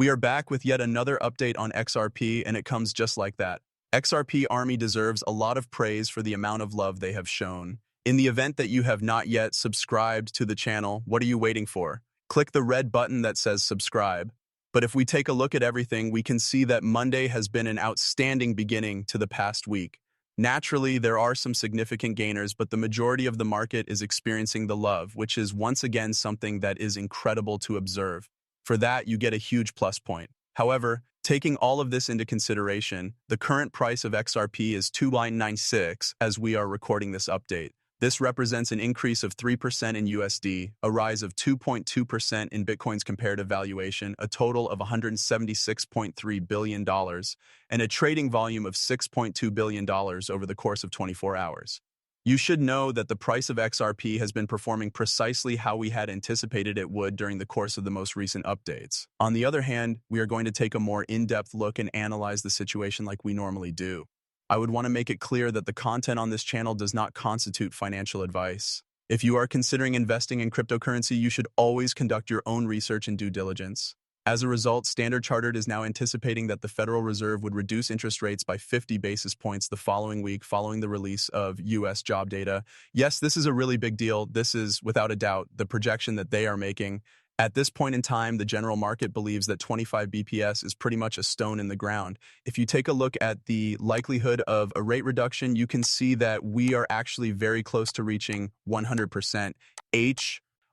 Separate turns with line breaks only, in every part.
We are back with yet another update on XRP, and it comes just like that. XRP Army deserves a lot of praise for the amount of love they have shown. In the event that you have not yet subscribed to the channel, what are you waiting for? Click the red button that says subscribe. But if we take a look at everything, we can see that Monday has been an outstanding beginning to the past week. Naturally, there are some significant gainers, but the majority of the market is experiencing the love, which is once again something that is incredible to observe. For that, you get a huge plus point. However, taking all of this into consideration, the current price of XRP is 2.96 as we are recording this update. This represents an increase of 3% in USD, a rise of 2.2% in Bitcoin's comparative valuation, a total of $176.3 billion, and a trading volume of $6.2 billion over the course of 24 hours. You should know that the price of XRP has been performing precisely how we had anticipated it would during the course of the most recent updates. On the other hand, we are going to take a more in-depth look and analyze the situation like we normally do. I would want to make it clear that the content on this channel does not constitute financial advice. If you are considering investing in cryptocurrency, you should always conduct your own research and due diligence. As a result, Standard Chartered is now anticipating that the Federal Reserve would reduce interest rates by 50 basis points the following week following the release of U.S. job data. Yes, this is a really big deal. This is, without a doubt, the projection that they are making. At this point in time, the general market believes that 25 BPS is pretty much a stone in the ground. If you take a look at the likelihood of a rate reduction, you can see that we are actually very close to reaching 100%.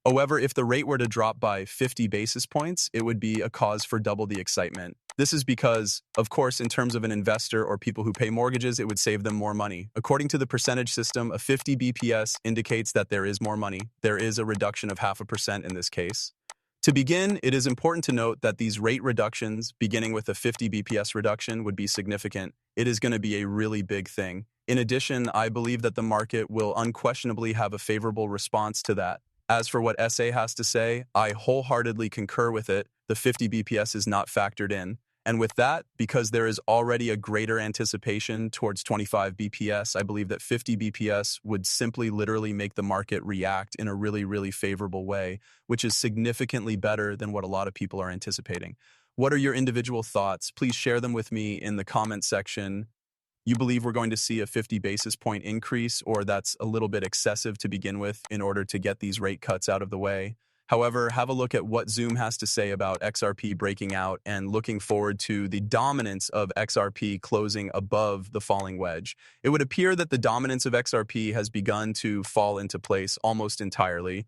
However, if the rate were to drop by 50 basis points, it would be a cause for double the excitement. This is because, of course, in terms of an investor or people who pay mortgages, it would save them more money. According to the percentage system, a 50 BPS indicates that there is more money. There is a reduction of 0.5% in this case. To begin, it is important to note that these rate reductions, beginning with a 50 BPS reduction, would be significant. It is going to be a really big thing. In addition, I believe that the market will unquestionably have a favorable response to that. As for what SA has to say, I wholeheartedly concur with it. The 50 BPS is not factored in. And with that, because there is already a greater anticipation towards 25 BPS, I believe that 50 BPS would simply literally make the market react in a really, really favorable way, which is significantly better than what a lot of people are anticipating. What are your individual thoughts? Please share them with me in the comment section. You believe we're going to see a 50 basis point increase, or that's a little bit excessive to begin with in order to get these rate cuts out of the way? However, have a look at what Zoom has to say about XRP breaking out and looking forward to the dominance of XRP closing above the falling wedge. It would appear that the dominance of XRP has begun to fall into place almost entirely.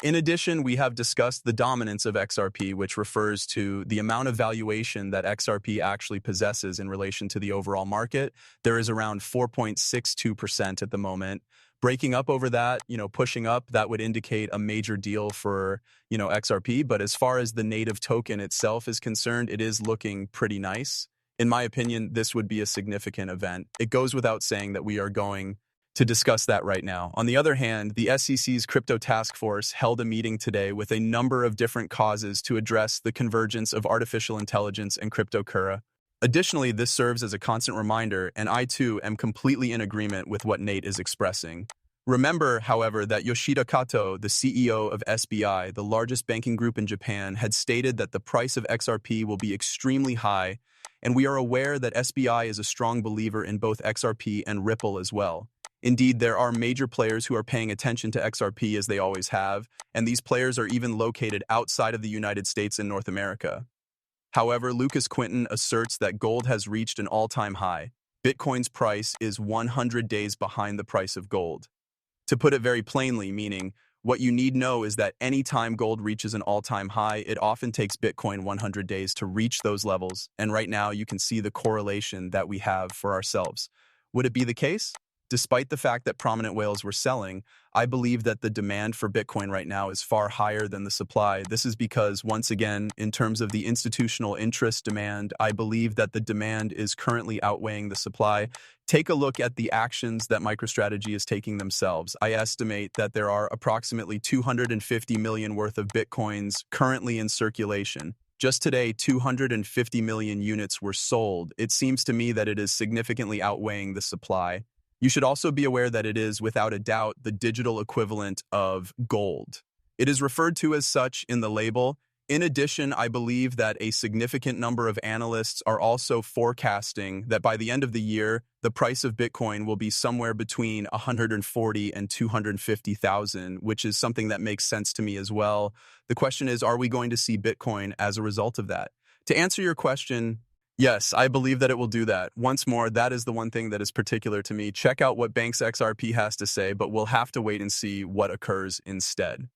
In addition, we have discussed the dominance of XRP, which refers to the amount of valuation that XRP actually possesses in relation to the overall market. There is around 4.62% at the moment. Breaking up over that, pushing up, that would indicate a major deal for, XRP. But as far as the native token itself is concerned, it is looking pretty nice. In my opinion, this would be a significant event. It goes without saying that we are going to discuss that right now. On the other hand, the SEC's crypto task force held a meeting today with a number of different causes to address the convergence of artificial intelligence and cryptocurrency. Additionally, this serves as a constant reminder, and I too am completely in agreement with what Nate is expressing. Remember, however, that Yoshida Kato, the CEO of SBI, the largest banking group in Japan, had stated that the price of XRP will be extremely high, and we are aware that SBI is a strong believer in both XRP and Ripple as well. Indeed, there are major players who are paying attention to XRP as they always have, and these players are even located outside of the United States and North America. However, Lucas Quinton asserts that gold has reached an all-time high. Bitcoin's price is 100 days behind the price of gold. To put it very plainly, meaning, what you need know is that any time gold reaches an all-time high, it often takes Bitcoin 100 days to reach those levels, and right now you can see the correlation that we have for ourselves. Would it be the case? Despite the fact that prominent whales were selling, I believe that the demand for Bitcoin right now is far higher than the supply. This is because, once again, in terms of the institutional interest demand, I believe that the demand is currently outweighing the supply. Take a look at the actions that MicroStrategy is taking themselves. I estimate that there are approximately 250 million worth of Bitcoins currently in circulation. Just today, 250 million units were sold. It seems to me that it is significantly outweighing the supply. You should also be aware that it is, without a doubt, the digital equivalent of gold. It is referred to as such in the label. In addition, I believe that a significant number of analysts are also forecasting that by the end of the year, the price of Bitcoin will be somewhere between 140 and 250,000, which is something that makes sense to me as well. The question is, are we going to see Bitcoin as a result of that? To answer your question, yes, I believe that it will do that. Once more, that is the one thing that is particular to me. Check out what Bank's XRP has to say, but we'll have to wait and see what occurs instead.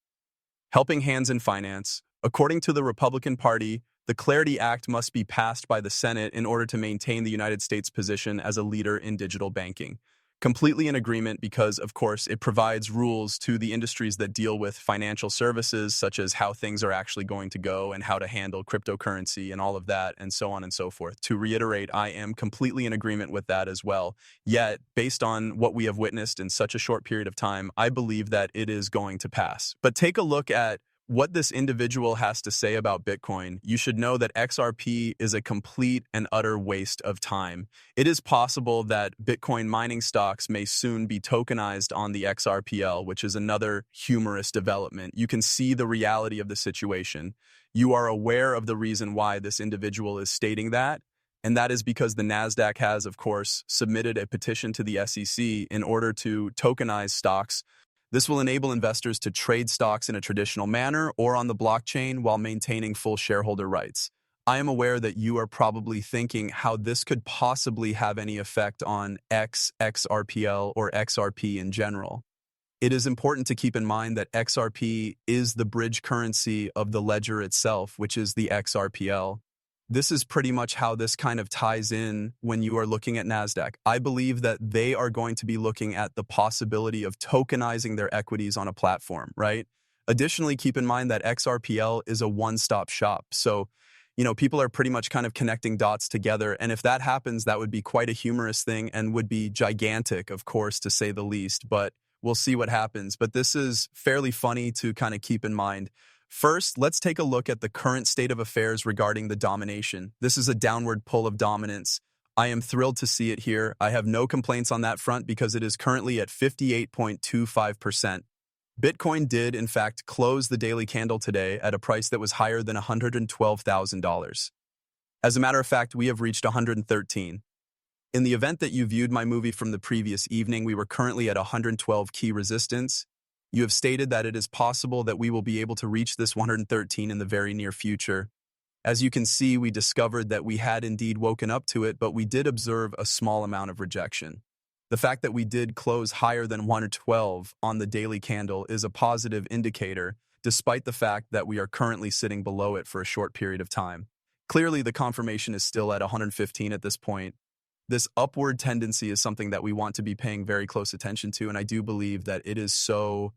Helping hands in finance. According to the Republican Party, the Clarity Act must be passed by the Senate in order to maintain the United States' position as a leader in digital banking. Completely in agreement because, of course, it provides rules to the industries that deal with financial services, such as how things are actually going to go and how to handle cryptocurrency and all of that, and so on and so forth. To reiterate, I am completely in agreement with that as well. Yet, based on what we have witnessed in such a short period of time, I believe that it is going to pass. But take a look at what this individual has to say about Bitcoin. You should know that XRP is a complete and utter waste of time. It is possible that Bitcoin mining stocks may soon be tokenized on the XRPL, which is another humorous development. You can see the reality of the situation. You are aware of the reason why this individual is stating that, and that is because the Nasdaq has, of course, submitted a petition to the SEC in order to tokenize stocks. This will enable investors to trade stocks in a traditional manner or on the blockchain while maintaining full shareholder rights. I am aware that you are probably thinking how this could possibly have any effect on XRPL, or XRP in general. It is important to keep in mind that XRP is the bridge currency of the ledger itself, which is the XRPL. This is pretty much how this kind of ties in when you are looking at NASDAQ. I believe that they are going to be looking at the possibility of tokenizing their equities on a platform, right? Additionally, keep in mind that XRPL is a one-stop shop. So, people are pretty much kind of connecting dots together. And if that happens, that would be quite a humorous thing and would be gigantic, of course, to say the least. But we'll see what happens. But this is fairly funny to kind of keep in mind. First, let's take a look at the current state of affairs regarding the domination. This is a downward pull of dominance. I am thrilled to see it here. I have no complaints on that front because it is currently at 58.25%. Bitcoin did, in fact, close the daily candle today at a price that was higher than $112,000. As a matter of fact, we have reached 113. In the event that you viewed my movie from the previous evening, we were currently at 112 key resistance. You have stated that it is possible that we will be able to reach this 113 in the very near future. As you can see, we discovered that we had indeed woken up to it, but we did observe a small amount of rejection. The fact that we did close higher than 112 on the daily candle is a positive indicator, despite the fact that we are currently sitting below it for a short period of time. Clearly, the confirmation is still at 115 at this point. This upward tendency is something that we want to be paying very close attention to, and I do believe that it is so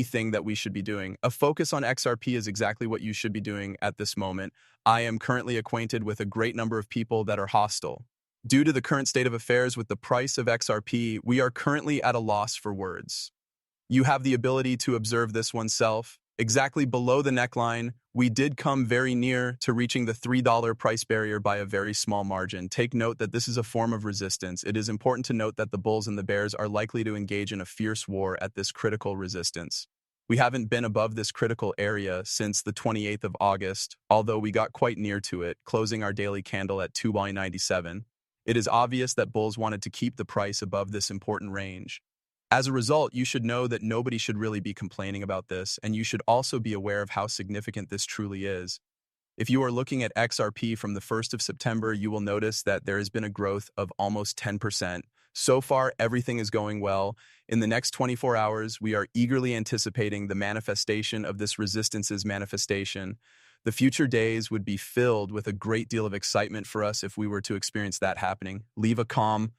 thing that we should be doing. A focus on XRP is exactly what you should be doing at this moment. I am currently acquainted with a great number of people that are hostile. Due to the current state of affairs with the price of XRP, we are currently at a loss for words. You have the ability to observe this oneself. Exactly below the neckline, we did come very near to reaching the $3 price barrier by a very small margin. Take note that this is a form of resistance. It is important to note that the bulls and the bears are likely to engage in a fierce war at this critical resistance. We haven't been above this critical area since the 28th of August, although we got quite near to it, closing our daily candle at $2.97. It is obvious that bulls wanted to keep the price above this important range. As a result, you should know that nobody should really be complaining about this, and you should also be aware of how significant this truly is. If you are looking at XRP from the 1st of September, you will notice that there has been a growth of almost 10%. So far, everything is going well. In the next 24 hours, we are eagerly anticipating the manifestation of this resistance's manifestation. The future days would be filled with a great deal of excitement for us if we were to experience that happening. Leave a calm,